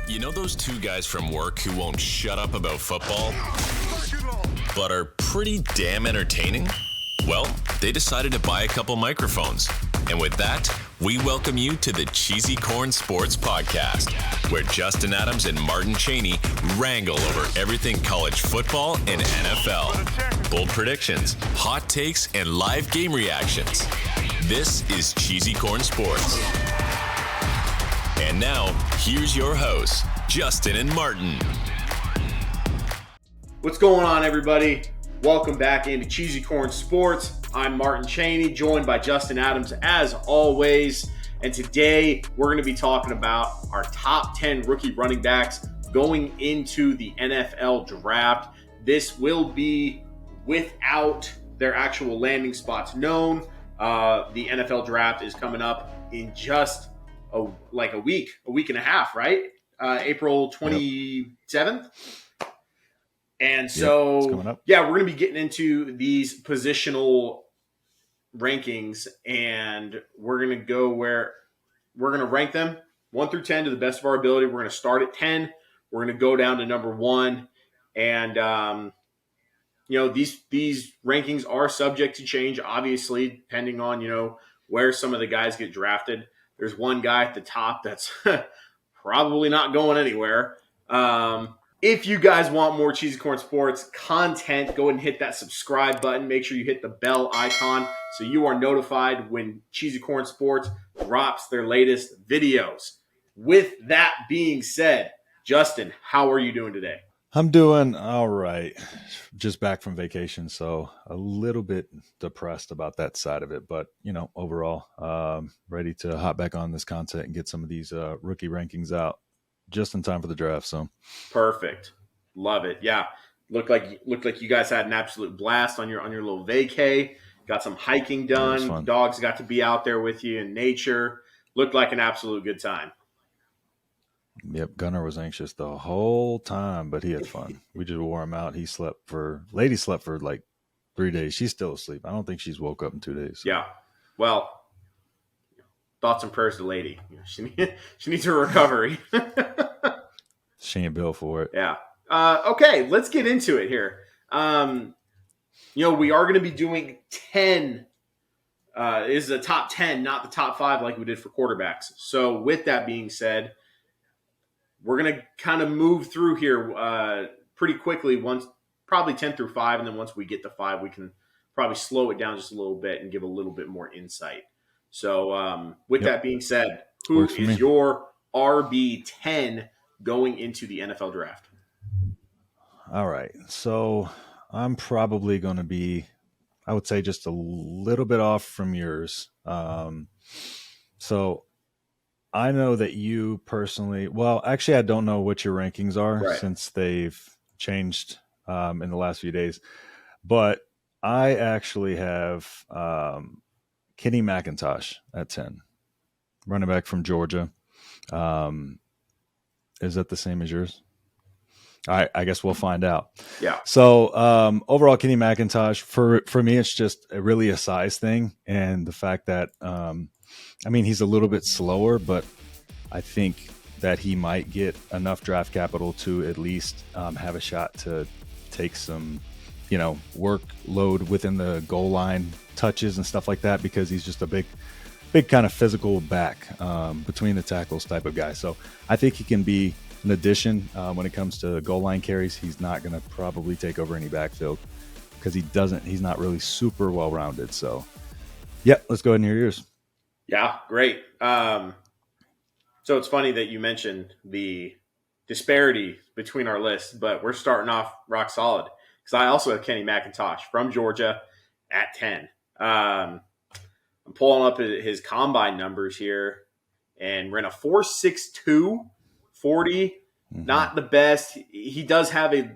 You know those two guys from work who won't shut up about football, but are pretty damn entertaining? Well, they decided to buy a couple microphones. And with that, we welcome you to the Cheesy Corn Sports Podcast, where Justin Adams and Martin Chaney wrangle over everything college football and NFL. Bold predictions, hot takes, and live game reactions. This is Cheesy Corn Sports. And now, here's your hosts, Justin and Martin. What's going on, everybody? Welcome back into Cheesy Corn Sports. I'm Martin Chaney, joined by Justin Adams, as always. And today, we're going to be talking about our top 10 rookie running backs going into the NFL draft. This will be without their actual landing spots known. The NFL draft is coming up in just a week and a half, right? April 27th. Yep. And so, we're going to be getting into these positional rankings, and we're going to go where we're going to rank them 1 through 10 to the best of our ability. We're going to start at 10. We're going to go down to number 1. And, these rankings are subject to change, obviously, depending on, where some of the guys get drafted. There's one guy at the top that's probably not going anywhere. If you guys want more Cheesy Corn Sports content, go ahead and hit that subscribe button. Make sure you hit the bell icon so you are notified when Cheesy Corn Sports drops their latest videos. With that being said, Justin, how are you doing today? I'm doing all right. Just back from vacation, so a little bit depressed about that side of it. But, overall, ready to hop back on this content and get some of these rookie rankings out just in time for the draft. So perfect. Love it. Yeah. Looked like you guys had an absolute blast on your little vacay. Got some hiking done. Dogs got to be out there with you in nature. Looked like an absolute good time. Yep, Gunnar was anxious the whole time, but he had fun. We just wore him out. Lady slept for like 3 days. She's still asleep. I don't think she's woke up in 2 days. Yeah. Well, thoughts and prayers to Lady. She needs her recovery. She ain't built for it. Yeah. Okay, let's get into it here. We are going to be doing 10. This is the top 10, not the top 5 like we did for quarterbacks. So with that being said, we're going to kind of move through here pretty quickly, probably 10 through 5, and then once we get to 5, we can probably slow it down just a little bit and give a little bit more insight. So with that being said, who is your RB10 going into the NFL draft? All right. So I'm probably going to be, I would say, just a little bit off from yours. So I know that you personally, well, actually, I don't know what your rankings are since they've changed in the last few days, but I actually have Kenny McIntosh at 10, running back from Georgia. Is that the same as yours? I guess we'll find out. Yeah. So overall, Kenny McIntosh, for me, it's just really a size thing. And the fact that, he's a little bit slower, but I think that he might get enough draft capital to at least have a shot to take some, workload within the goal line touches and stuff like that, because he's just a big kind of physical back between the tackles type of guy. So I think he can be an addition when it comes to goal line carries. He's not going to probably take over any backfield because he's not really super well-rounded. So, let's go ahead and hear yours. Yeah, great. So it's funny that you mentioned the disparity between our lists, but we're starting off rock solid because I also have Kenny McIntosh from Georgia at 10. I'm pulling up his combine numbers here, and we're in a 4.62 40. Not the best. He does have a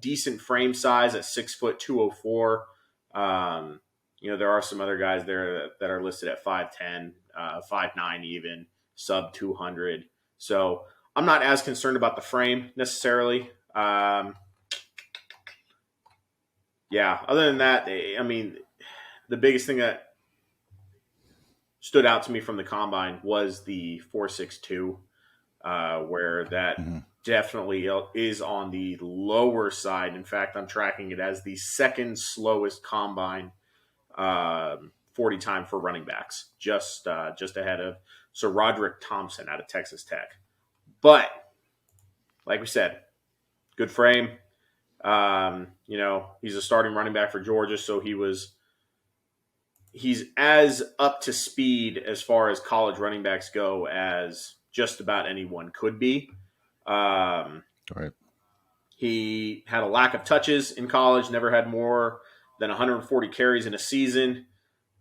decent frame size at 6'204". There are some other guys there that are listed at 5'10", 5'9", even sub 200. So I'm not as concerned about the frame necessarily. Other than that, the biggest thing that stood out to me from the combine was the 4.62. where that definitely is on the lower side. In fact, I'm tracking it as the second slowest combine 40 time for running backs, just ahead of Sir Roderick Thompson out of Texas Tech. But like we said, good frame. He's a starting running back for Georgia, so he's as up to speed as far as college running backs go as just about anyone could be. Right. He had a lack of touches in college, never had more than 140 carries in a season.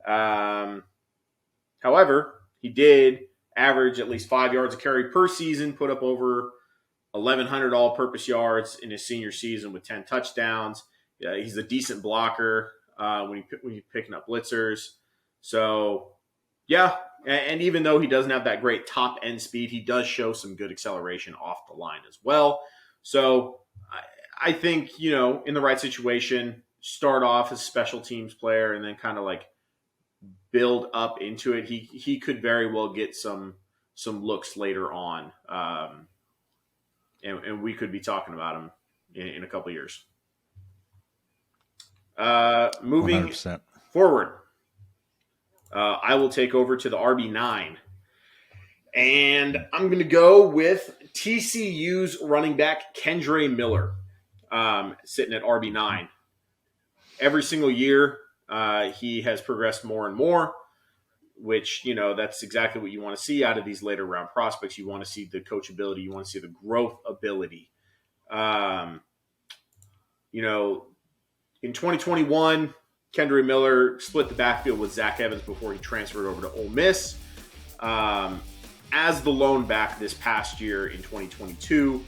However, he did average at least 5 yards a carry per season, put up over 1,100 all-purpose yards in his senior season with 10 touchdowns. He's a decent blocker when he's picking up blitzers. So, yeah, and even though he doesn't have that great top-end speed, he does show some good acceleration off the line as well. So, I think, in the right situation, start off as a special teams player and then kind of like build up into it. He could very well get some looks later on. And we could be talking about him in a couple of years. Moving 100%. forward, I will take over to the RB9. And I'm going to go with TCU's running back, Kendre Miller, sitting at RB9. Every single year, he has progressed more and more, which, that's exactly what you want to see out of these later round prospects. You want to see the coachability. You want to see the growth ability. In 2021, Kendre Miller split the backfield with Zach Evans before he transferred over to Ole Miss. As the lone back this past year in 2022,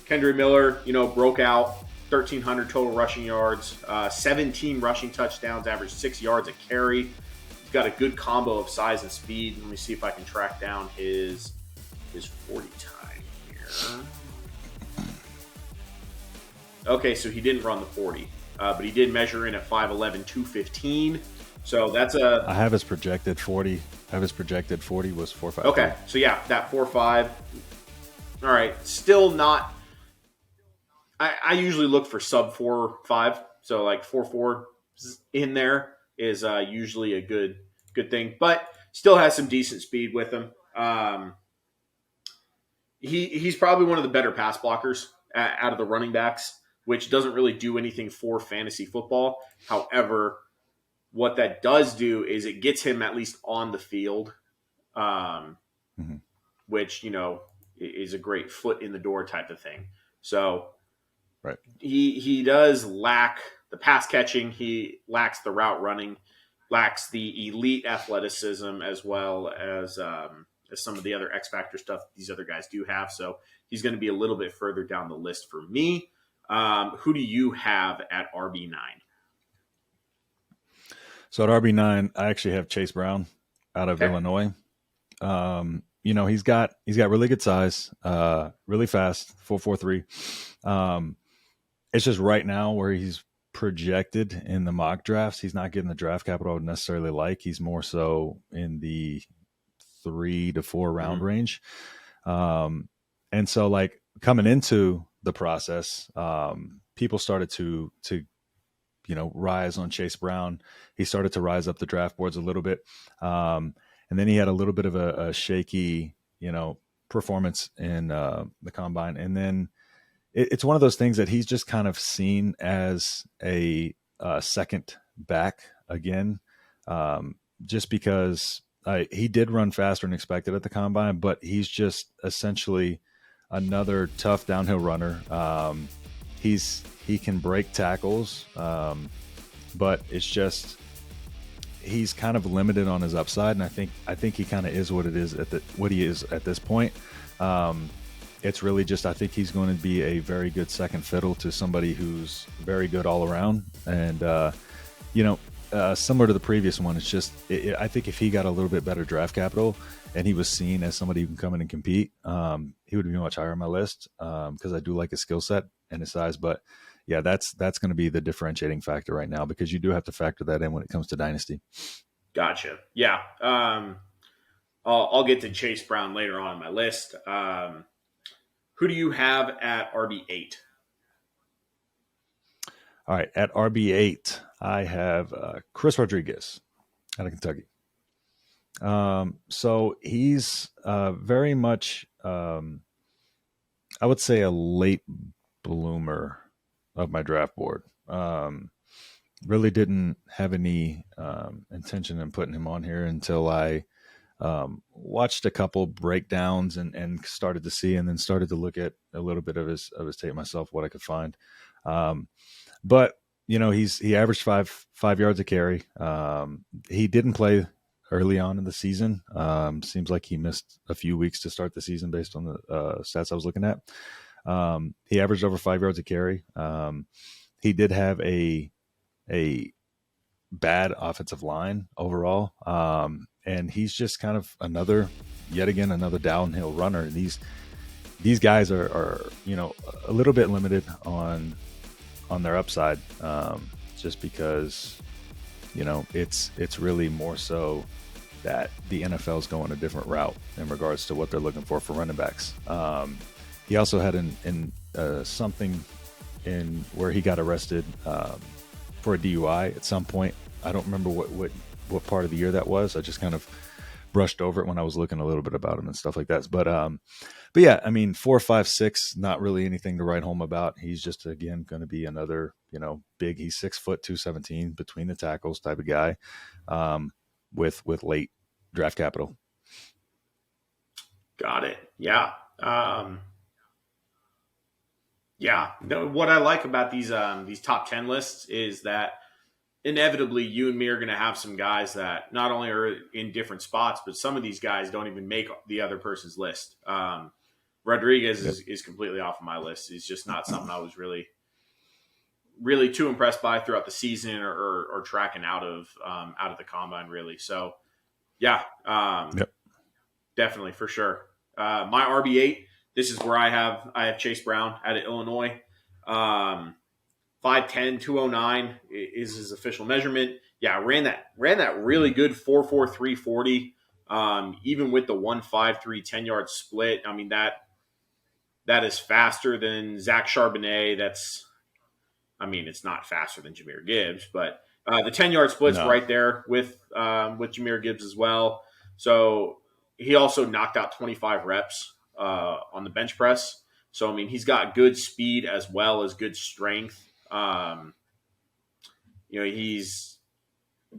Kendre Miller, broke out 1,300 total rushing yards, 17 rushing touchdowns, averaged 6 yards a carry. He's got a good combo of size and speed. Let me see if I can track down his 40 time here. Okay, so he didn't run the 40, but he did measure in at 5'11", 215. So that's I have his projected 40. I have his projected 40 was 4.5. Okay, so yeah, that 4.5. All right, still not. I usually look for sub 4.5, so like 4.4 in there is usually a good thing, but still has some decent speed with him. He's probably one of the better pass blockers out of the running backs, which doesn't really do anything for fantasy football. However, what that does do is it gets him at least on the field, which, is a great foot in the door type of thing. So right. He does lack the pass catching. He lacks the route running, lacks the elite athleticism, as well as some of the other X factor stuff these other guys do have. So he's going to be a little bit further down the list for me. Who do you have at RB9? So at RB9, I actually have Chase Brown out of Illinois. He's got really good size, really fast, 4.43. It's just right now where he's projected in the mock drafts, he's not getting the draft capital I would necessarily like. He's more so in the 3 to 4 round range. And so like coming into the process, people started to rise on Chase Brown. He started to rise up the draft boards a little bit. And then he had a little bit of a shaky, performance in the combine. And then it's one of those things that he's just kind of seen as a second back again, just because he did run faster than expected at the combine, but he's just essentially another tough downhill runner. He can break tackles, but it's just he's kind of limited on his upside, and I think he kind of is what he is at this point. It's really just I think he's going to be a very good second fiddle to somebody who's very good all around, and similar to the previous one, it's just I think if he got a little bit better draft capital and he was seen as somebody who can come in and compete, he would be much higher on my list because I do like his skill set and his size. But yeah, that's going to be the differentiating factor right now because you do have to factor that in when it comes to Dynasty. Gotcha. Yeah. I'll get to Chase Brown later on my list. Who do you have at RB8? All right, at RB8, I have Chris Rodriguez out of Kentucky. So he's very much, I would say, a late bloomer of my draft board. Really didn't have any intention in putting him on here until I watched a couple breakdowns and started to see, and then started to look at a little bit of his tape myself, what I could find. But he averaged five yards a carry. He didn't play early on in the season. Seems like he missed a few weeks to start the season based on the stats I was looking at. He averaged over 5 yards a carry. He did have a bad offensive line overall. And he's just kind of yet again another downhill runner. These guys are a little bit limited on their upside, just because it's really more so that the NFL is going a different route in regards to what they're looking for running backs. He also had something in where he got arrested for a DUI at some point. I don't remember what part of the year that was. I just kind of brushed over it when I was looking a little bit about him and stuff like that. But yeah, I mean, 4, 5, 6, not really anything to write home about. He's just, again, going to be another, big. He's 6 foot 217 between the tackles type of guy, with late draft capital. Got it. Yeah. Yeah. No, what I like about these top 10 lists is that inevitably you and me are going to have some guys that not only are in different spots, but some of these guys don't even make the other person's list. Rodriguez is completely off of my list. It's just not something I was really, really too impressed by throughout the season or tracking out of the combine, really. So yeah, definitely for sure. My RB8, this is where I have Chase Brown out of Illinois. 5'10", 209 is his official measurement. Yeah, ran that really good 4.43 40. Even with the 1.53 10-yard split. I mean, that is faster than Zach Charbonnet. It's not faster than Jahmyr Gibbs, but the 10-yard split's right there with Jahmyr Gibbs as well. So he also knocked out 25 reps on the bench press. So, I mean, he's got good speed as well as good strength.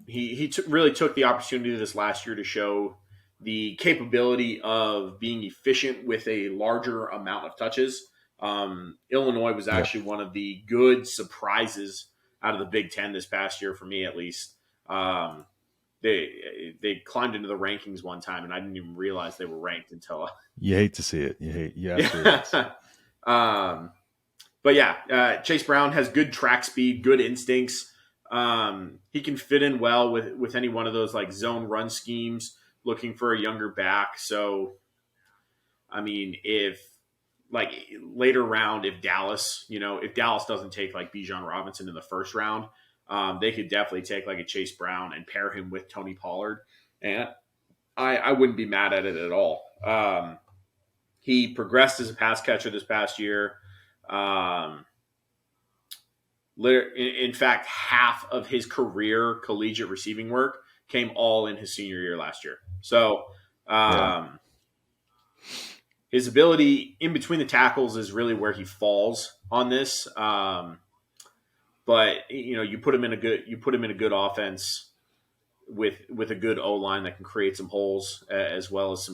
He really took the opportunity this last year to show the capability of being efficient with a larger amount of touches. Illinois was actually one of the good surprises out of the Big Ten this past year, for me at least. They climbed into the rankings one time, and I didn't even realize they were ranked until you hate to see it. You absolutely hate to see it. But yeah, Chase Brown has good track speed, good instincts. He can fit in well with any one of those like zone run schemes, looking for a younger back. So, I mean, if like later round, if Dallas doesn't take like Boojan Robinson in the first round, they could definitely take like a Chase Brown and pair him with Tony Pollard. And I wouldn't be mad at it at all. He progressed as a pass catcher this past year. In fact, half of his career collegiate receiving work came all in his senior year last year. So, his ability in between the tackles is really where he falls on this. But you put him in a good offense with a good O-line that can create some holes as well as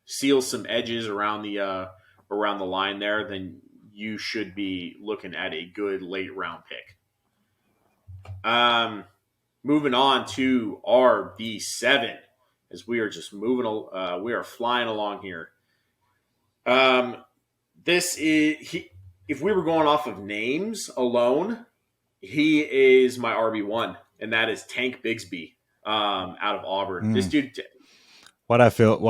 seal some edges around the line there, then you should be looking at a good late round pick. Moving on to RB7, as we are just we are flying along here. If we were going off of names alone, he is my RB1, and that is Tank Bigsby out of Auburn. This dude. Why'd I feel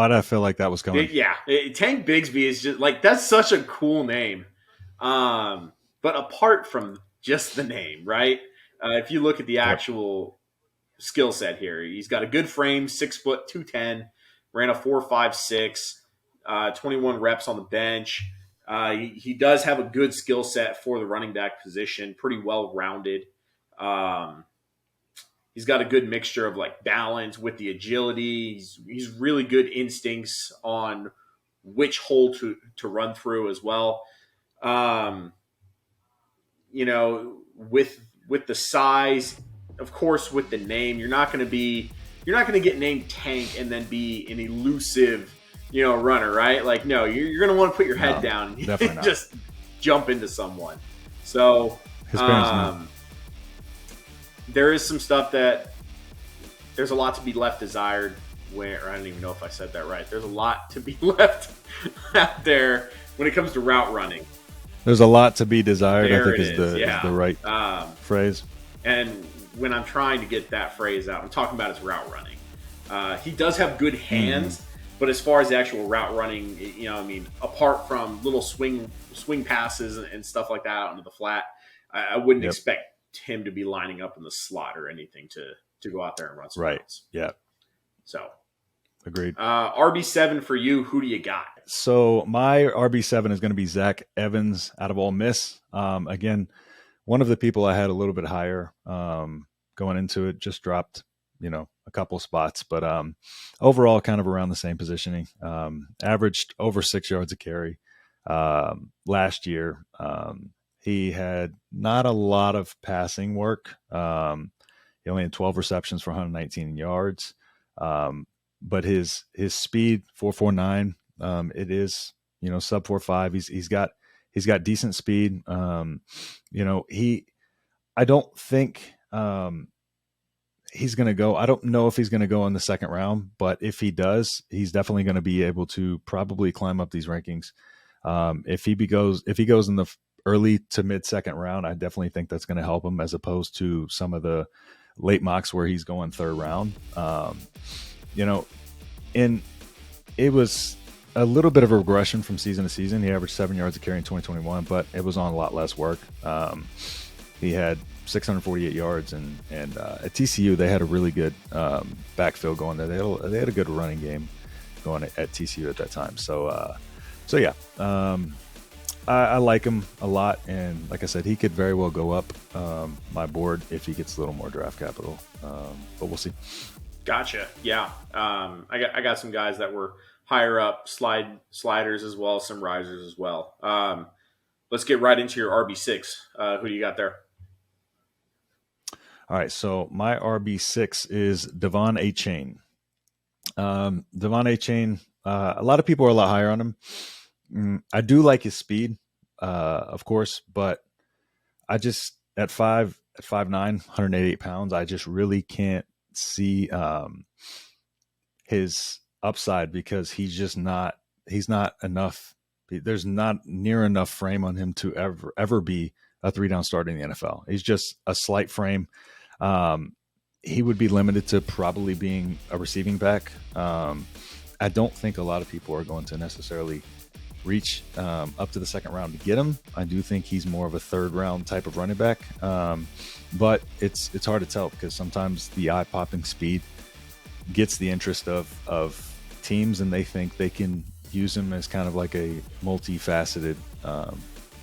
like that was coming? Yeah, Tank Bigsby is just like, that's such a cool name. But apart from just the name, right? If you look at the actual skill set here, he's got a good frame, 6 foot 210, ran a 4.56, 21 reps on the bench. He does have a good skill set for the running back position, pretty well rounded. He's got a good mixture of like balance with the agility. He's really good instincts on which hole to run through as well. With the size, of course, with the name, you're not going to get named Tank and then be an elusive, runner, right? Like, no, you're going to want to put your head down and just jump into someone. So his parents know. There is some stuff that there's a lot to be left desired. I don't even know if I said that right. There's a lot to be left out there when it comes to route running. There's a lot to be desired, There I think is the right phrase. And when I'm trying to get that phrase out, I'm talking about his route running. He does have good hands, but as far as the actual route running, apart from little swing passes and stuff like that out into the flat, I wouldn't expect him to be lining up in the slot or anything to go out there and run some routes. Yeah. So agreed. RB7 for you. Who do you got? So my RB7 is going to be Zach Evans out of Ole Miss. Again, one of the people I had a little bit higher going into it, just dropped, a couple spots, but overall kind of around the same positioning. Averaged over 6 yards a carry last year. He had not a lot of passing work. He only had 12 receptions for 119 yards. But his speed 4.49, it is, sub 4.5. He's got decent speed. I don't think he's going to go. I don't know if he's going to go in the second round, but if he does, he's definitely going to be able to probably climb up these rankings. If he goes in the early to mid second round, I definitely think that's going to help him as opposed to some of the late mocks where he's going third round. And it was a little bit of a regression from season to season. He averaged 7 yards a carry in 2021, but it was on a lot less work. He had 648 yards, and at TCU they had a really good backfield going there. They had a good running game going at TCU at that time. So yeah, I like him a lot, and like I said, he could very well go up my board if he gets a little more draft capital. But we'll see. Gotcha. Yeah. I got some guys that were higher up, sliders as well, some risers as well. Let's get right into your RB6. Who do you got there? All right. So my RB6 is Devon Achane. Devon Achane, a lot of people are a lot higher on him. I do like his speed, of course, but I just at 5'9", 188 pounds, I just really can't see his upside because he's not enough. There's not near enough frame on him to ever be a 3-down starter in the NFL. He's just a slight frame. He would be limited to probably being a receiving back. I don't think a lot of people are going to necessarily reach up to the second round to get him. I do think he's more of a third round type of running back. But it's hard to tell because sometimes the eye-popping speed gets the interest of teams, and they think they can use him as kind of like a multifaceted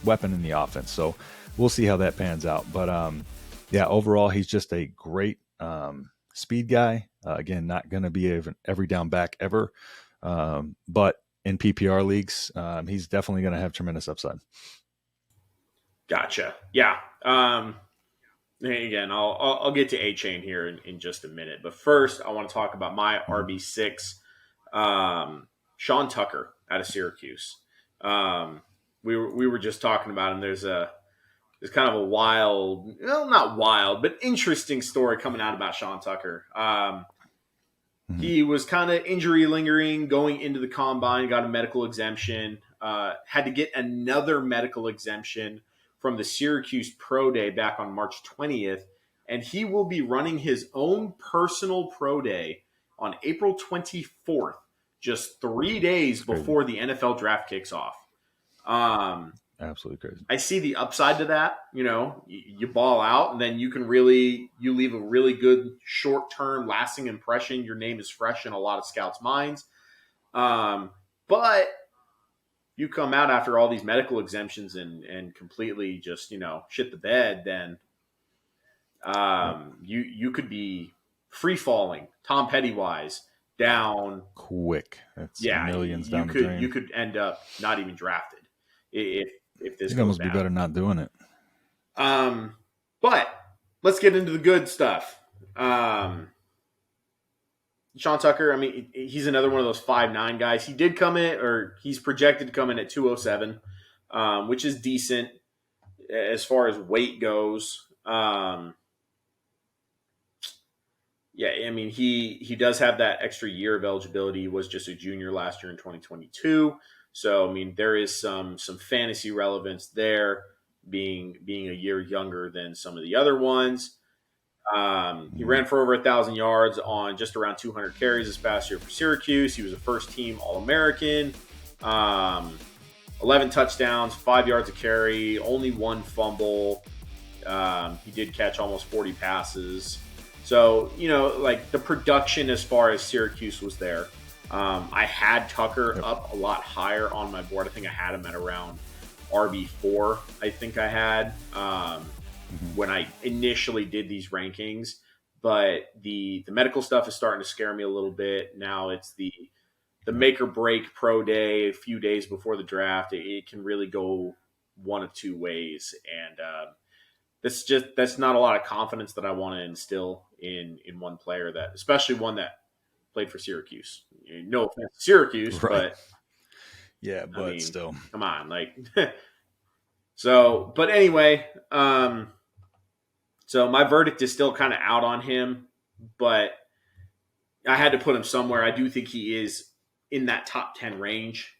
weapon in the offense. So we'll see how that pans out. But yeah, overall, he's just a great speed guy. Again, not going to be an every down back ever, but in PPR leagues, he's definitely going to have tremendous upside. Gotcha. Yeah. Again, I'll get to A-Chain here in just a minute. But first, I want to talk about my RB6, Sean Tucker out of Syracuse. We were just talking about him. There's kind of a wild, well, not wild, but interesting story coming out about Sean Tucker. He was kind of injury lingering going into the combine, got a medical exemption, had to get another medical exemption from the Syracuse Pro Day back on March 20th, and he will be running his own personal Pro Day on April 24th, just 3 days before the NFL draft kicks off. Absolutely crazy. I see the upside to that. You ball out, and then you leave a really good short-term lasting impression. Your name is fresh in a lot of scouts' minds. But you come out after all these medical exemptions and completely just, shit the bed, then you could be free falling, Tom Petty wise, down quick. That's yeah, millions you down the could drain. you could end up not even drafted if this You'd goes almost down. be better not doing it. But let's get into the good stuff. Sean Tucker, I mean, he's another one of those 5'9" guys. He did come in, or he's projected to come in at 207, which is decent as far as weight goes. Yeah, I mean, he does have that extra year of eligibility. He was just a junior last year in 2022. So, I mean, there is some fantasy relevance there, being a year younger than some of the other ones. He ran for over 1,000 yards on just around 200 carries this past year for Syracuse. He was a first-team All-American. 11 touchdowns, 5 yards a carry, only 1 fumble. He did catch almost 40 passes. So, like the production as far as Syracuse was there. I had Tucker up a lot higher on my board. I think I had him at around RB4, I think I had, when I initially did these rankings. But the medical stuff is starting to scare me a little bit. Now it's the make or break pro day, a few days before the draft. It can really go one of two ways. And that's not a lot of confidence that I want to instill in one player, that, especially one that played for Syracuse. No offense to Syracuse, Right. but yeah, but I mean, still, come on, like. So, but anyway, so my verdict is still kind of out on him, but I had to put him somewhere. I do think he is in that top 10 range,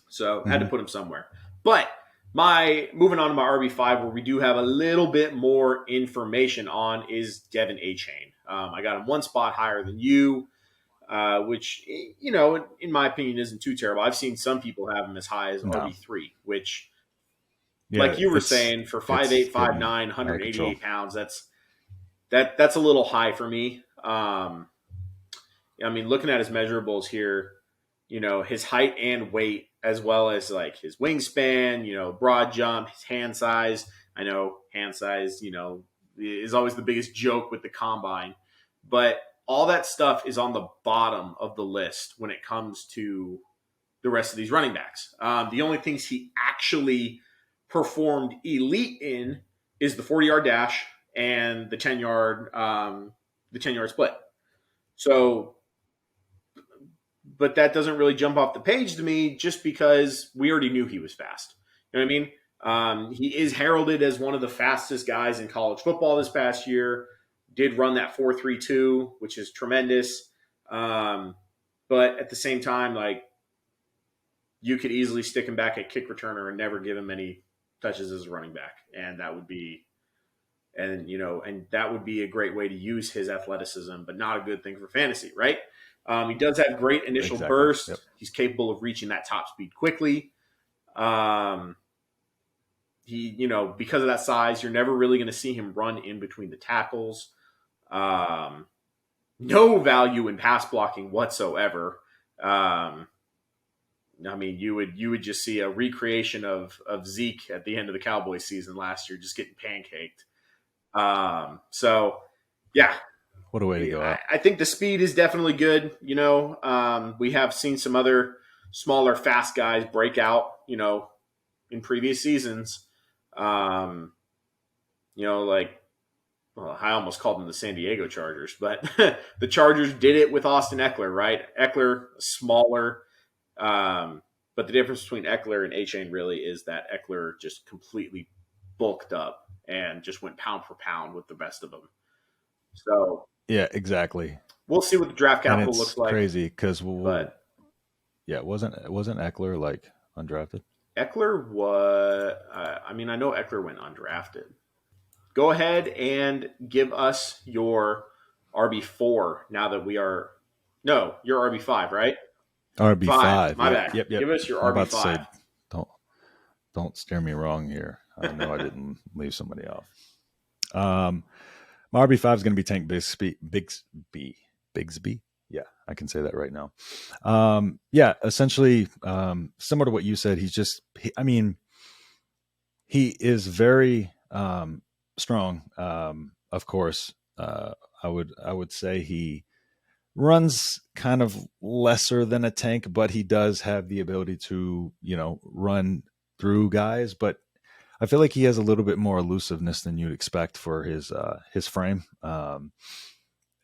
so I had to put him somewhere. But moving on to my RB5, where we do have a little bit more information on, is Devin Achane. I got him one spot higher than you, which, in my opinion, isn't too terrible. I've seen some people have him as high as RB3, which, like you were saying, for 5'8", 5'9", 188 pounds, that's a little high for me. I mean, looking at his measurables here, his height and weight, as well as like his wingspan, broad jump, his hand size. I know hand size, is always the biggest joke with the combine, but all that stuff is on the bottom of the list when it comes to the rest of these running backs. The only things he actually performed elite in is the 40-yard dash and the 10-yard split. So, but that doesn't really jump off the page to me, just because we already knew he was fast. You know what I mean? He is heralded as one of the fastest guys in college football this past year. Did run that 4.32, which is tremendous. But at the same time, like, you could easily stick him back at kick returner and never give him any touches as a running back. And that would be, and that would be a great way to use his athleticism, but not a good thing for fantasy, right? He does have great initial burst. Yep. He's capable of reaching that top speed quickly. He, because of that size, you're never really going to see him run in between the tackles. No value in pass blocking whatsoever. I mean, you would just see a recreation of Zeke at the end of the Cowboys season last year, just getting pancaked. So, yeah. What a way to go out. I think the speed is definitely good. We have seen some other smaller, fast guys break out, in previous seasons. I almost called them the San Diego Chargers, but the Chargers did it with Austin Eckler, right? Eckler, smaller. But the difference between Eckler and Achane really is that Eckler just completely bulked up and just went pound for pound with the best of them. So yeah, exactly. We'll see what the draft capital looks like. Crazy because wasn't Eckler like undrafted? Eckler was. I know Eckler went undrafted. Go ahead and give us your RB4 now that we are. No, you're RB5, right? RB5. My bad. Yep. Give us your I'm RB5. about to say, don't steer me wrong here. I know I didn't leave somebody off. My RB5 is going to be Tank Bigsby. Yeah. I can say that right now. Yeah, essentially, similar to what you said. He is very strong. Of course, I would say he runs kind of lesser than a tank, but he does have the ability to, run through guys. But I feel like he has a little bit more elusiveness than you'd expect for his frame.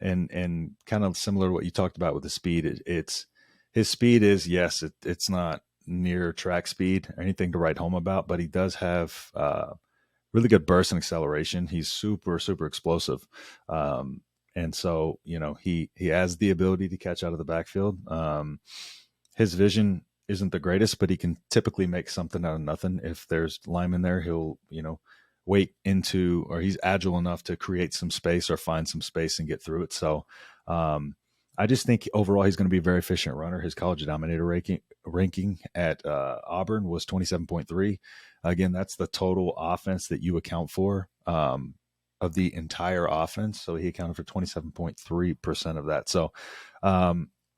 And kind of similar to what you talked about with the speed. It's his speed is, yes, it's not near track speed or anything to write home about, but he does have really good burst and acceleration. He's super, super explosive. And so, he has the ability to catch out of the backfield. His vision isn't the greatest, but he can typically make something out of nothing. If there's linemen there, he'll, wait into, or he's agile enough to create some space or find some space and get through it. So I just think overall he's going to be a very efficient runner. His college dominator ranking at Auburn was 27.3. Again, that's the total offense that you account for of the entire offense. So he accounted for 27.3% of that. So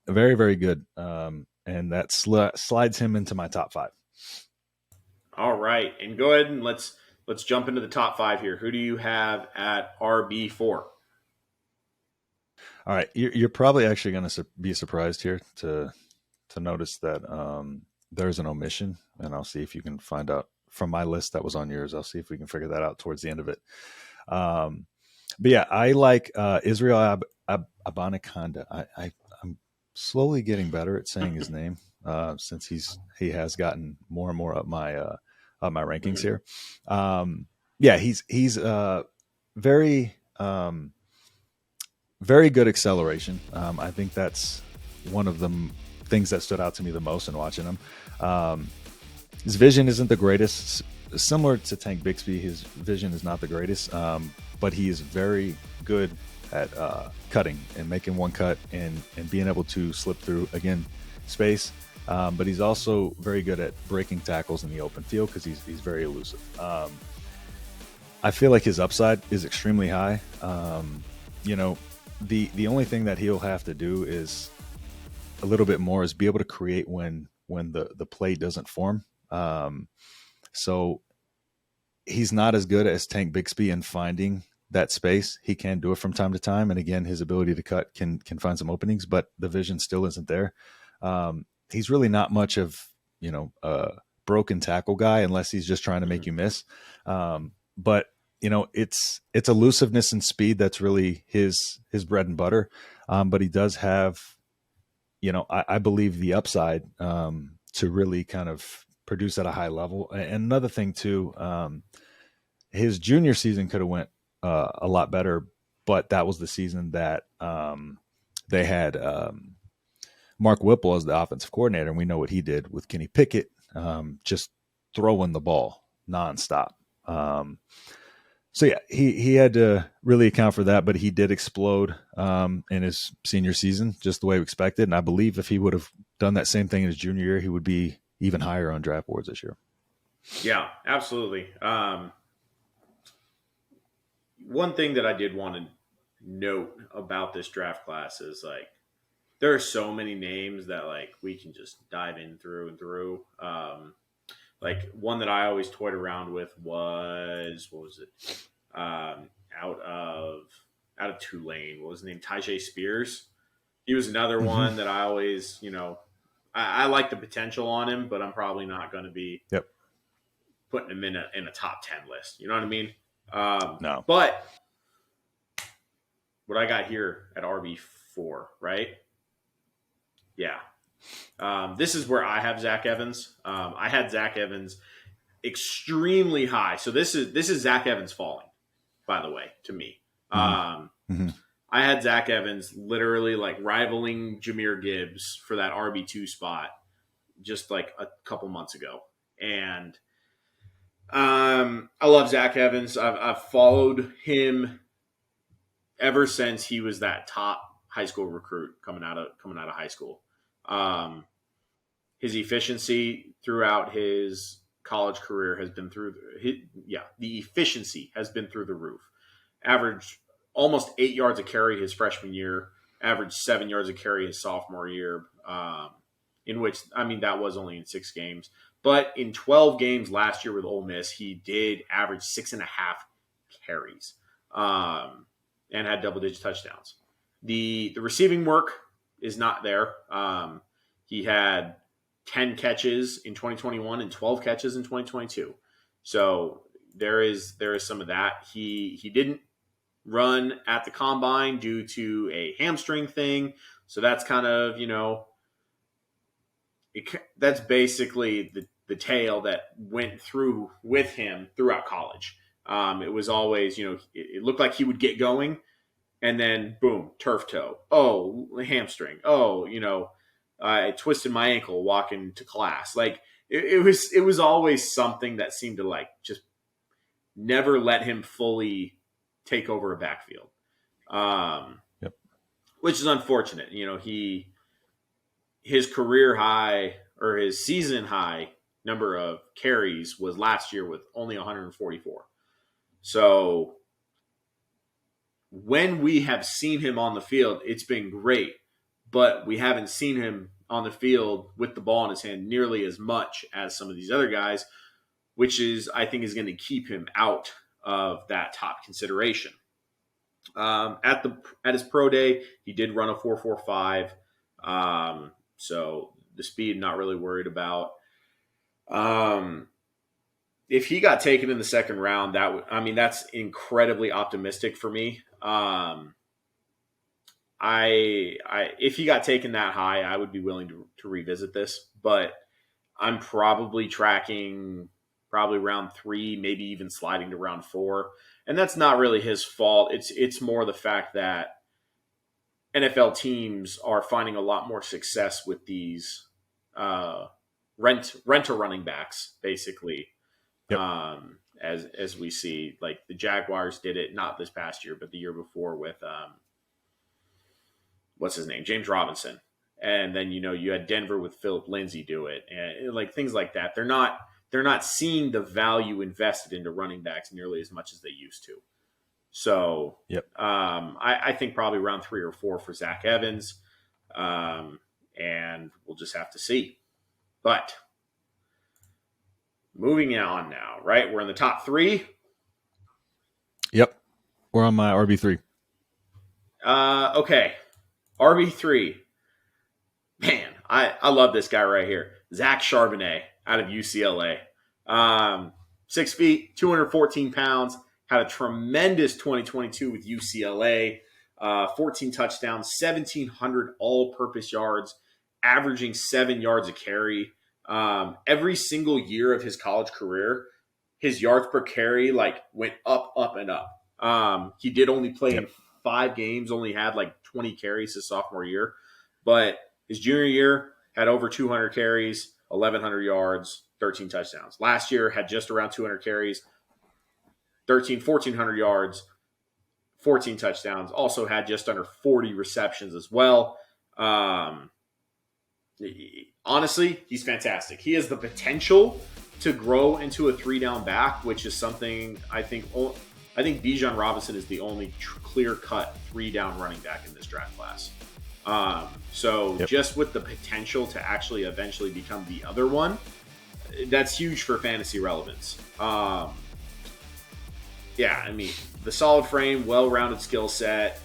very, very good. And that slides him into my top 5. All right. And go ahead and let's jump into the top 5 here. Who do you have at RB4? All right. You're probably actually going to be surprised here to notice that there's an omission, and I'll see if you can find out from my list that was on yours. I'll see if we can figure that out towards the end of it. But yeah, I like Israel Abanikanda. I'm slowly getting better at saying his name since he has gotten more and more up my rankings here. Yeah, he's very very good acceleration. I think that's one of the things that stood out to me the most in watching him. His vision isn't the greatest. Similar to Tank Bixby, his vision is not the greatest, but he is very good at cutting and making one cut and being able to slip through, again, space. But he's also very good at breaking tackles in the open field because he's very elusive. I feel like his upside is extremely high. The only thing that he'll have to do is a little bit more is be able to create when the play doesn't form. So he's not as good as Tank Bixby in finding that space. He can do it from time to time. And again, his ability to cut can find some openings, but the vision still isn't there. He's really not much of, a broken tackle guy unless he's just trying to make you miss. But it's elusiveness and speed that's really his bread and butter. But he does have, I believe the upside to really kind of produce at a high level. And another thing too, his junior season could have went a lot better, but that was the season that they had Mark Whipple as the offensive coordinator, and we know what he did with Kenny Pickett, just throwing the ball nonstop. So yeah, he had to really account for that, but he did explode in his senior season, just the way we expected. And I believe if he would have done that same thing in his junior year, he would be even higher on draft boards this year. Yeah, absolutely. One thing that I did want to note about this draft class is there are so many names that we can just dive in through and through. One that I always toyed around with was, what was it? Out of Tulane. What was his name? Tyjae Spears. He was another one that I always, I like the potential on him, but I'm probably not going to be putting him in a top 10 list. You know what I mean? No. But what I got here at RB4, right? Yeah. This is where I have Zach Evans. I had Zach Evans extremely high. So this is Zach Evans falling, by the way, to me. I had Zach Evans literally rivaling Jahmyr Gibbs for that RB2 spot just a couple months ago. And I love Zach Evans. I've followed him ever since he was that top high school recruit coming out of high school. His efficiency throughout his college career has been the efficiency has been through the roof. Averaged almost 8 yards a carry his freshman year. averaged 7 yards a carry his sophomore year, in which, I mean, that was only in 6 games. But in 12 games last year with Ole Miss, he did average 6.5 carries and had double-digit touchdowns. The receiving work is not there. He had 10 catches in 2021 and 12 catches in 2022. So there is some of that. He didn't run at the combine due to a hamstring thing. So that's kind of, that's basically the tale that went through with him throughout college. It was always, it looked like he would get going and then boom, turf toe. Oh, hamstring. Oh, I twisted my ankle walking to class. Like it was always something that seemed to like just never let him fully take over a backfield. Yep. Which is unfortunate. His career high or his season high number of carries was last year with only 144. So when we have seen him on the field, it's been great, but we haven't seen him on the field with the ball in his hand nearly as much as some of these other guys, which I think is going to keep him out of that top consideration. At his pro day, he did run a 4.45. So the speed, not really worried about. If he got taken in the second round, that's incredibly optimistic for me. If he got taken that high, I would be willing to revisit this, but I'm probably tracking round 3, maybe even sliding to round 4. And that's not really his fault. It's more the fact that NFL teams are finding a lot more success with these rent-a running backs, basically. Yep. As we see, like the Jaguars did it not this past year, but the year before with what's his name, James Robinson, and then you had Denver with Philip Lindsay do it, and like things like that. They're not seeing the value invested into running backs nearly as much as they used to. So, yep. I think probably round 3 or 4 for Zach Evans, and we'll just have to see. But moving on now, right? We're in the top 3. Yep, we're on my RB3. Okay, RB3. Man, I love this guy right here, Zach Charbonnet out of UCLA. 6 feet, 214 pounds. Had a tremendous 2022 with UCLA. 14 touchdowns, 1,700 all-purpose yards, averaging 7 yards a carry. Every single year of his college career, his yards per carry went up and up. He did only play in 5 games, only had 20 carries his sophomore year. But his junior year had over 200 carries, 1,100 yards, 13 touchdowns. Last year had just around 200 carries, 1,400 yards, 14 touchdowns. Also had just under 40 receptions as well. Honestly, he's fantastic. He has the potential to grow into a 3-down back, which is something I think Boojan Robinson is the only clear-cut 3-down running back in this draft class. Just with the potential to actually eventually become the other one, that's huge for fantasy relevance. The solid frame, well-rounded skill set.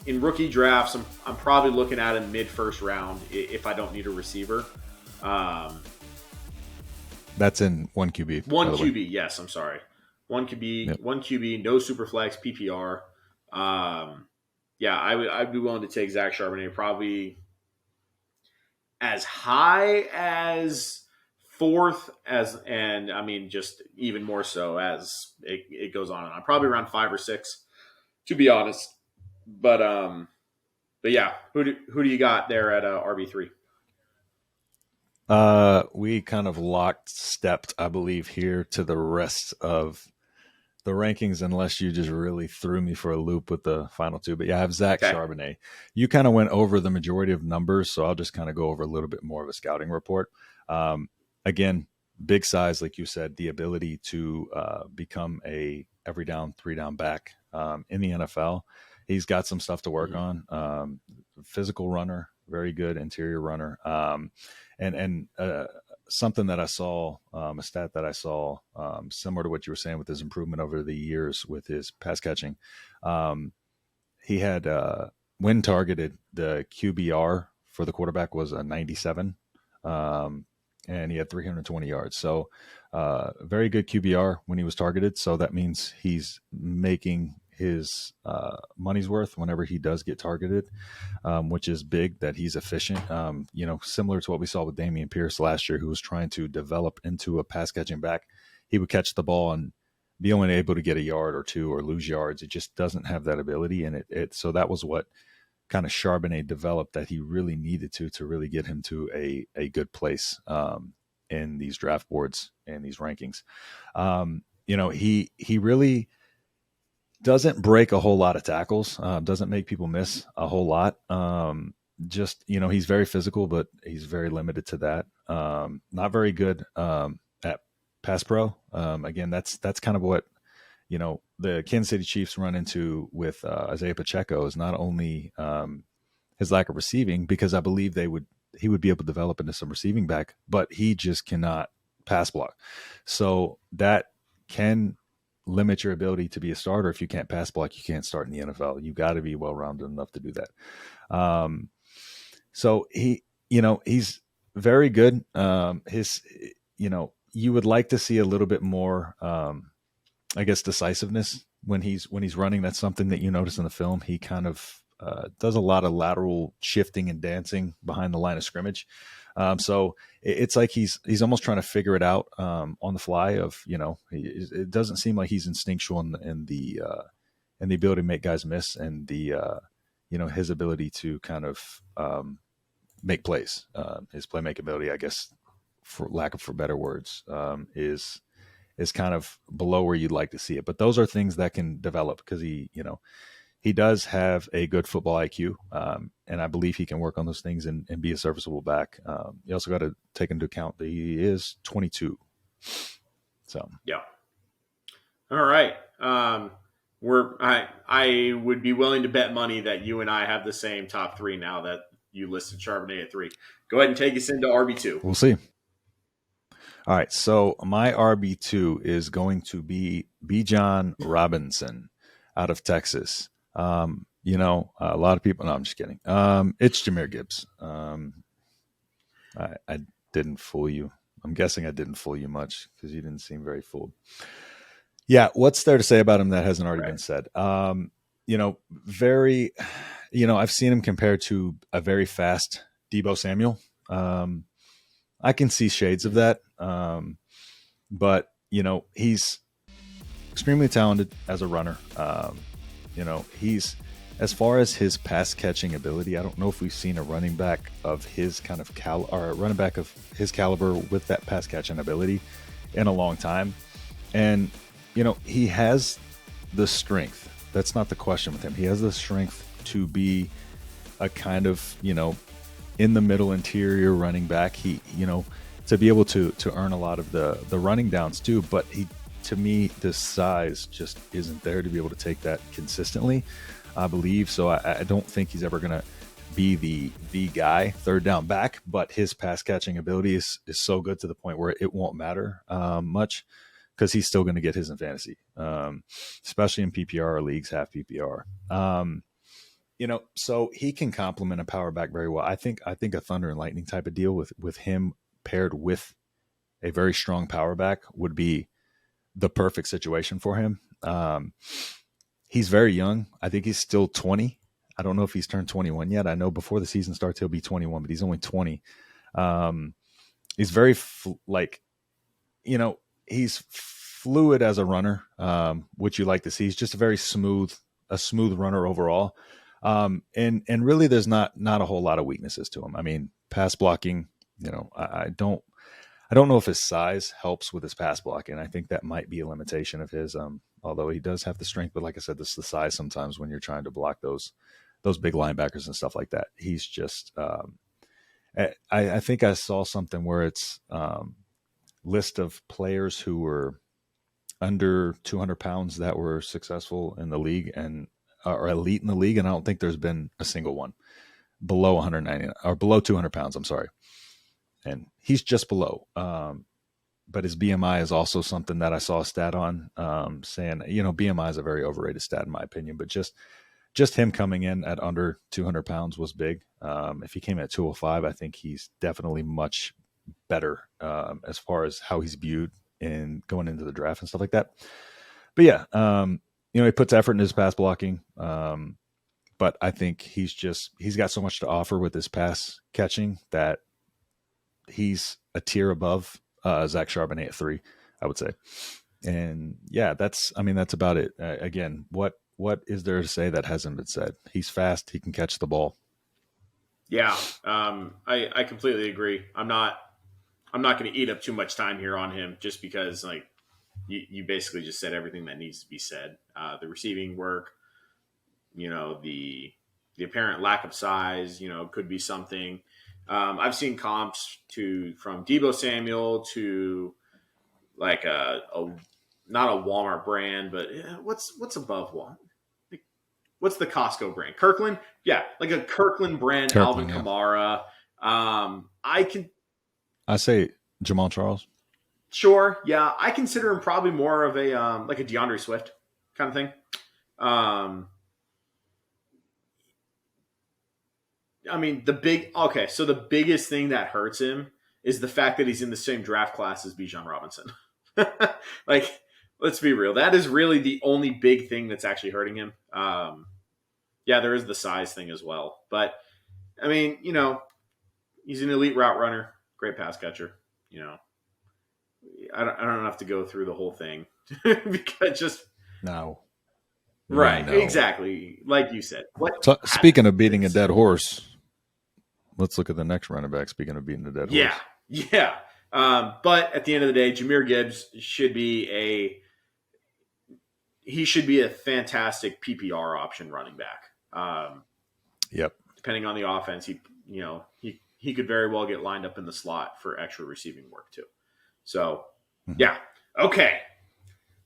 In rookie drafts, I'm probably looking at him mid-first round if I don't need a receiver. That's in 1 QB. 1 QB, yes, I'm sorry. 1 QB, 1 QB, no super flex, PPR. I'd be willing to take Zach Charbonnet probably as high as 4th just even more so as it goes on and on. Probably around 5 or 6, to be honest. But yeah, who do you got there at RB3? We kind of stepped, I believe, here to the rest of the rankings, unless you just really threw me for a loop with the final 2. But yeah, I have Zach Charbonnet. You kind of went over the majority of numbers, so I'll just kind of go over a little bit more of a scouting report. Again, big size, like you said, the ability to become a every down, 3-down back in the NFL. he's got some stuff to work on. Physical runner, very good interior runner. And something that I saw, a stat that I saw, similar to what you were saying with his improvement over the years with his pass catching. He had, when targeted, the QBR for the quarterback was a 97. And he had 320 yards. So very good QBR when he was targeted. So that means he's making his money's worth whenever he does get targeted, which is big, that he's efficient. Similar to what we saw with Dameon Pierce last year, who was trying to develop into a pass catching back. He would catch the ball and be only able to get a yard or two or lose yards. It just doesn't have that ability. And so that was what kind of Charbonnet developed, that he really needed to really get him to a good place in these draft boards and these rankings. He really doesn't break a whole lot of tackles, doesn't make people miss a whole lot. He's very physical, but he's very limited to that. Not very good at pass pro. Again, that's kind of what, the Kansas City Chiefs run into with Isaiah Pacheco, is not only his lack of receiving, because I believe he would be able to develop into some receiving back, but he just cannot pass block. So that can limit your ability to be a starter. If you can't pass block, you can't start in the NFL. You got to be well-rounded enough to do that. So he's very good. You would like to see a little bit more, decisiveness when he's running. That's something that you notice in the film. He kind of does a lot of lateral shifting and dancing behind the line of scrimmage. So it's like he's almost trying to figure it out on the fly. It doesn't seem like he's instinctual in the ability to make guys miss, and his ability to kind of make plays. His playmaking ability, I guess, for lack of better words, is kind of below where you'd like to see it. But those are things that can develop, because he does have a good football IQ, and I believe he can work on those things and be a serviceable back. You also got to take into account that he is 22. So yeah. All right. I would be willing to bet money that you and I have the same top three now that you listed Charbonnet at 3. Go ahead and take us into RB2. We'll see. All right, so my RB2 is going to be Boojan Robinson out of Texas. A lot of people. No, I'm just kidding. It's Jahmyr Gibbs. I didn't fool you. I'm guessing I didn't fool you much, because you didn't seem very fooled. Yeah, what's there to say about him that hasn't already been said? I've seen him compared to a very fast Deebo Samuel. I can see shades of that. But he's extremely talented as a runner. He's, as far as his pass catching ability, I don't know if we've seen a running back of his kind of caliber with that pass catching ability in a long time. And, he has the strength. That's not the question with him. He has the strength to be a kind of, in the middle interior running back. He, to be able to earn a lot of the running downs too. But to me, the size just isn't there to be able to take that consistently, I believe. So I don't think he's ever going to be the guy third down back, but his pass catching ability is so good to the point where it won't matter much, because he's still going to get his in fantasy, especially in PPR leagues, half PPR. So he can complement a power back very well. I think a Thunder and Lightning type of deal with him paired with a very strong power back would be the perfect situation for him. He's very young. I think he's still 20. I don't know if he's turned 21 yet. I know before the season starts, he'll be 21, but he's only 20. He's very he's fluid as a runner, which you like to see. He's just a smooth runner overall. And really there's not a whole lot of weaknesses to him. I mean, pass blocking, I don't know if his size helps with his pass blocking. I think that might be a limitation of his, although he does have the strength, but like I said, this is the size sometimes when you're trying to block those big linebackers and stuff like that. He's just, I think I saw something where it's, list of players who were under 200 pounds that were successful in the league. And are elite in the league, and I don't think there's been a single one below 190 or below 200 pounds. I'm sorry. And he's just below. But his BMI is also something that I saw a stat on, saying, BMI is a very overrated stat in my opinion, but just him coming in at under 200 pounds was big. If he came at 205, I think he's definitely much better as far as how he's viewed in going into the draft and stuff like that. But yeah, he puts effort in his pass blocking. But I think he's got so much to offer with his pass catching that he's a tier above Zach Charbonnet at 3, I would say. And yeah, that's about it. Again, what is there to say that hasn't been said? He's fast. He can catch the ball. Yeah. I completely agree. I'm not going to eat up too much time here on him just because like you basically just said everything that needs to be said. The receiving work, the apparent lack of size, could be something. I've seen comps from Deebo Samuel to like not a Walmart brand, but what's above Walmart? What's the Costco brand? Kirkland? Yeah, like a Kirkland brand Alvin Kamara. I say Jamal Charles. Sure, yeah. I consider him probably more of a like a DeAndre Swift kind of thing. So the biggest thing that hurts him is the fact that he's in the same draft class as Bijan Robinson. Like, let's be real. That is really the only big thing that's actually hurting him. Yeah, there is the size thing as well. But, he's an elite route runner, great pass catcher. I don't have to go through the whole thing because just no. Right, no. Exactly. Like you said. Speaking of beating a dead horse, let's look at the next running back. Speaking of beating a dead horse. Yeah. But at the end of the day, Jahmyr Gibbs should be a fantastic PPR option running back. Yep. Depending on the offense, he could very well get lined up in the slot for extra receiving work too. So, yeah. Okay.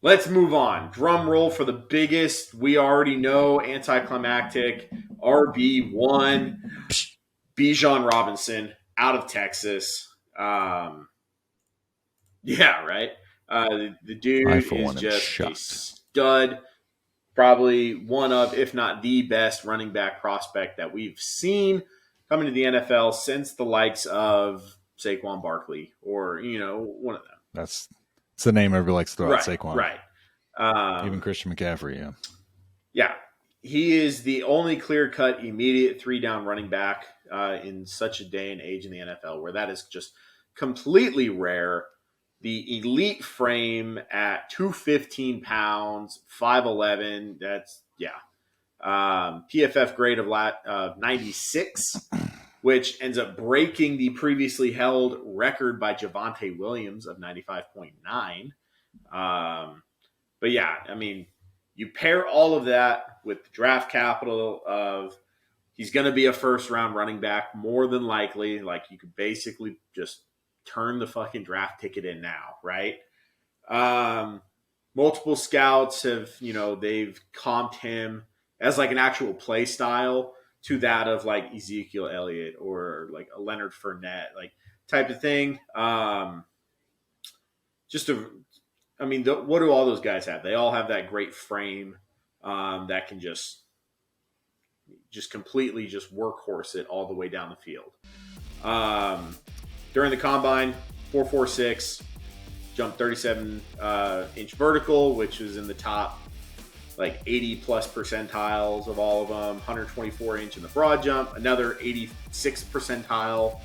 Let's move on. Drum roll for the biggest, we already know, anticlimactic RB1, Bijan Robinson out of Texas. Yeah, right? The dude is just a stud. Probably one of, if not the best running back prospect that we've seen coming to the NFL since the likes of Saquon Barkley or, one of them. It's the name everybody likes to throw out, Saquon. Right. Even Christian McCaffrey, yeah. Yeah. He is the only clear-cut, immediate 3-down running back in such a day and age in the NFL where that is just completely rare. The elite frame at 215 pounds, 5'11", that's, PFF grade of 96, which ends up breaking the previously held record by Javonte Williams of 95.9. But yeah, you pair all of that with the draft capital of he's going to be a first-round running back, more than likely. Like, you could basically just turn the fucking draft ticket in now, right? Multiple scouts have, they've comped him as like an actual play style to that of like Ezekiel Elliott or like a Leonard Fournette, like type of thing. What do all those guys have? They all have that great frame that can just completely just workhorse it all the way down the field. During the combine, 4.46, jumped 37-inch vertical, which was in the top like 80-plus percentiles of all of them. 124-inch in the broad jump, another 86 percentile.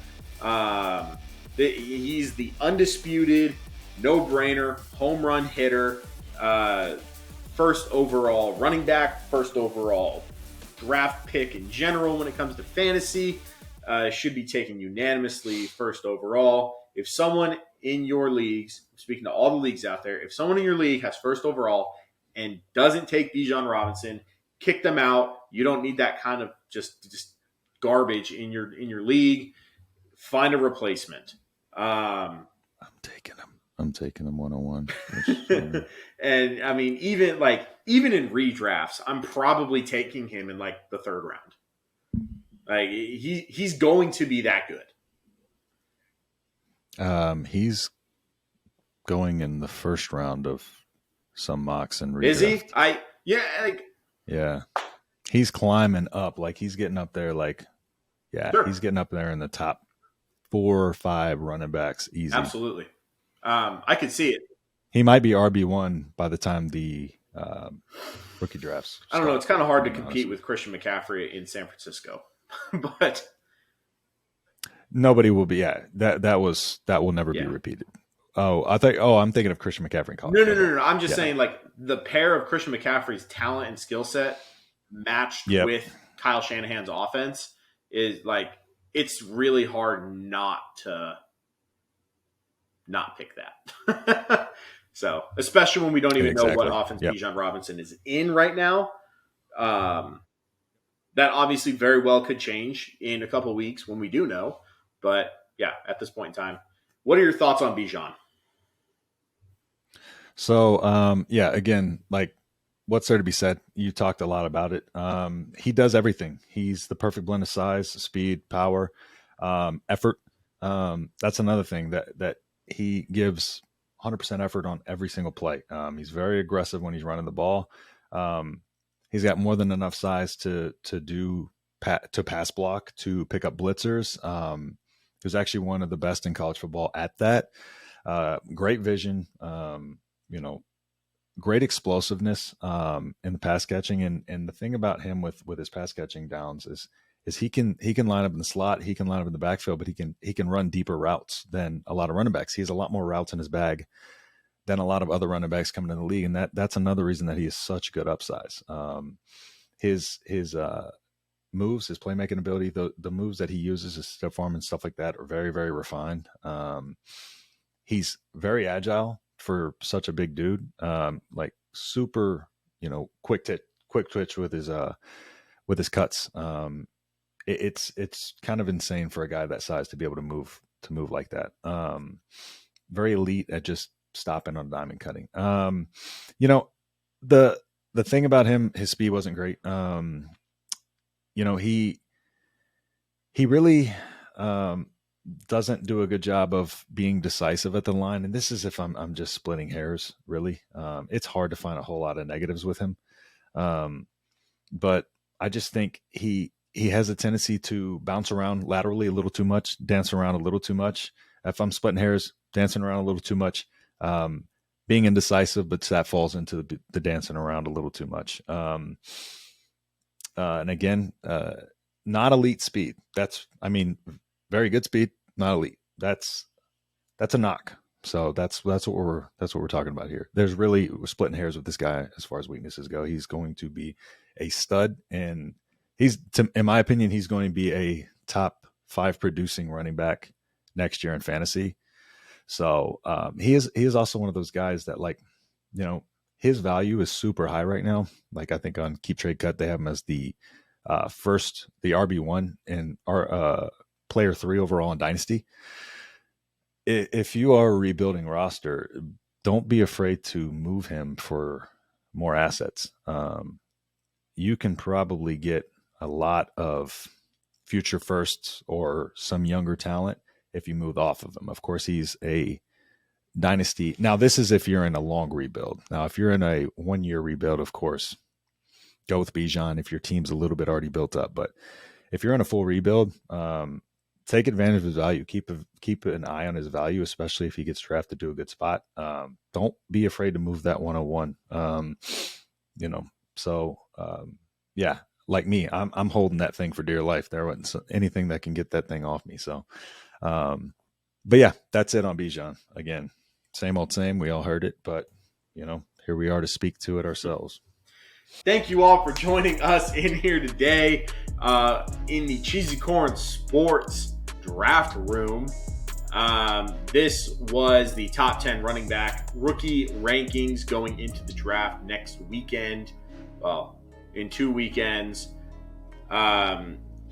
He's the undisputed, no-brainer, home run hitter, first overall running back, first overall draft pick in general when it comes to fantasy. Should be taken unanimously first overall. If someone in your leagues, speaking to all the leagues out there, if someone in your league has first overall and doesn't take Bijan Robinson, kick them out. You don't need that kind of just garbage in your league. Find a replacement. I'm taking him. I'm taking him 101. And I mean, even in redrafts, I'm probably taking him in like the third round. Like he's going to be that good. He's going in the first round of some mocks and redraft. Is he? Yeah. He's climbing up. Like he's getting up there. Like, yeah, sure. He's getting up there in the top 4 or 5 running backs. Easy. Absolutely. I could see it. He might be RB1 by the time the rookie drafts start. I don't know. It's kind of hard to compete with Christian McCaffrey in San Francisco, but nobody will be. Yeah, that will never be repeated. I'm thinking of Christian McCaffrey in college. No. I'm just saying, like the pair of Christian McCaffrey's talent and skill set matched with Kyle Shanahan's offense is like it's really hard not to not pick that. So, especially when we don't even know what offense Boojan Robinson is in right now. That obviously very well could change in a couple of weeks when we do know. But yeah, at this point in time, what are your thoughts on Boojan? So, again, like what's there to be said? You talked a lot about it. He does everything. He's the perfect blend of size, speed, power, effort. That's another thing that he gives 100% effort on every single play. He's very aggressive when he's running the ball. He's got more than enough size to pass block, to pick up blitzers. He was actually one of the best in college football at that. Great vision, great explosiveness in the pass catching. And the thing about him with his pass catching downs is he can line up in the slot, he can line up in the backfield, but he can run deeper routes than a lot of running backs. He has a lot more routes in his bag than a lot of other running backs coming in the league, and that's another reason that he is such good upsize. His moves, his playmaking ability, the moves that he uses, his stiff arm and stuff like that are very, very refined. He's very agile for such a big dude. Like super, quick twitch with his cuts. It's kind of insane for a guy that size to be able to move like that. Very elite at just stopping on diamond cutting. The thing about him, his speed wasn't great. He really doesn't do a good job of being decisive at the line. And this is if I'm just splitting hairs, really. It's hard to find a whole lot of negatives with him. But I just think he has a tendency to bounce around laterally a little too much, dance around a little too much. If I'm splitting hairs, dancing around a little too much, being indecisive, but that falls into the dancing around a little too much. And again, not elite speed. Very good speed, not elite. That's a knock. So that's what we're talking about here. We're splitting hairs with this guy as far as weaknesses go. He's going to be a stud, and in my opinion, he's going to be a top 5 producing running back next year in fantasy. So he is also one of those guys that, like, his value is super high right now. Like I think on Keep Trade Cut, they have him as the RB1 and player 3 overall in Dynasty. If you are a rebuilding roster, don't be afraid to move him for more assets. You can probably get a lot of future firsts or some younger talent if you move off of him. Of course, he's a dynasty. Now, this is if you're in a long rebuild. Now, if you're in a 1-year rebuild, of course, go with Boojan if your team's a little bit already built up. But if you're in a full rebuild, take advantage of his value. Keep an eye on his value, especially if he gets drafted to a good spot. Don't be afraid to move that 101. Like me, I'm holding that thing for dear life. There wasn't anything that can get that thing off me. So, but yeah, that's it on Boojan. Again, same old same. We all heard it, but here we are to speak to it ourselves. Thank you all for joining us in here today in the Cheesy Corn Sports Draft Room. This was the top 10 running back rookie rankings going into the draft next weekend. Well, in 2 weekends.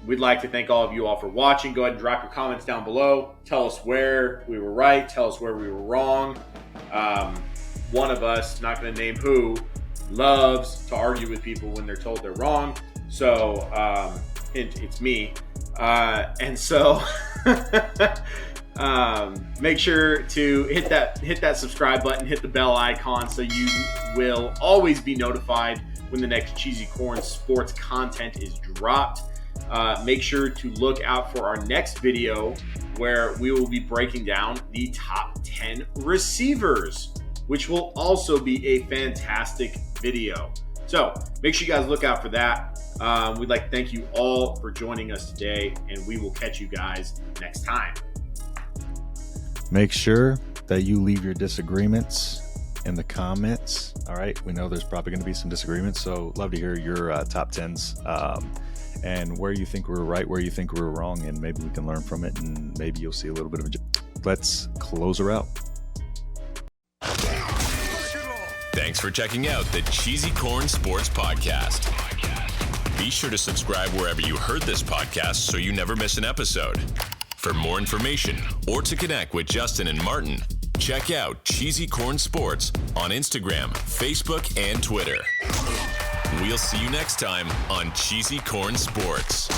we'd like to thank all of you all for watching. Go ahead and drop your comments down below. Tell us where we were right. Tell us where we were wrong. One of us, not going to name who, loves to argue with people when they're told they're wrong. So it's me. And so make sure to hit that subscribe button, hit the bell icon, so you will always be notified when the next Cheesy Corn Sports content is dropped. Make sure to look out for our next video where we will be breaking down the top 10 receivers, which will also be a fantastic video. So make sure you guys look out for that. We'd like to thank you all for joining us today, and we will catch you guys next time. Make sure that you leave your disagreements in the comments. All right, we know there's probably going to be some disagreements, so love to hear your top 10s and where you think we're right, where you think we're wrong, and maybe we can learn from it, and maybe you'll see a little bit of a... Let's close her out. Thanks for checking out the Cheesy Corn Sports Podcast. Be sure to subscribe wherever you heard this podcast so you never miss an episode. For more information or to connect with Justin and Martin, check out Cheesy Corn Sports on Instagram, Facebook, and Twitter. We'll see you next time on Cheesy Corn Sports.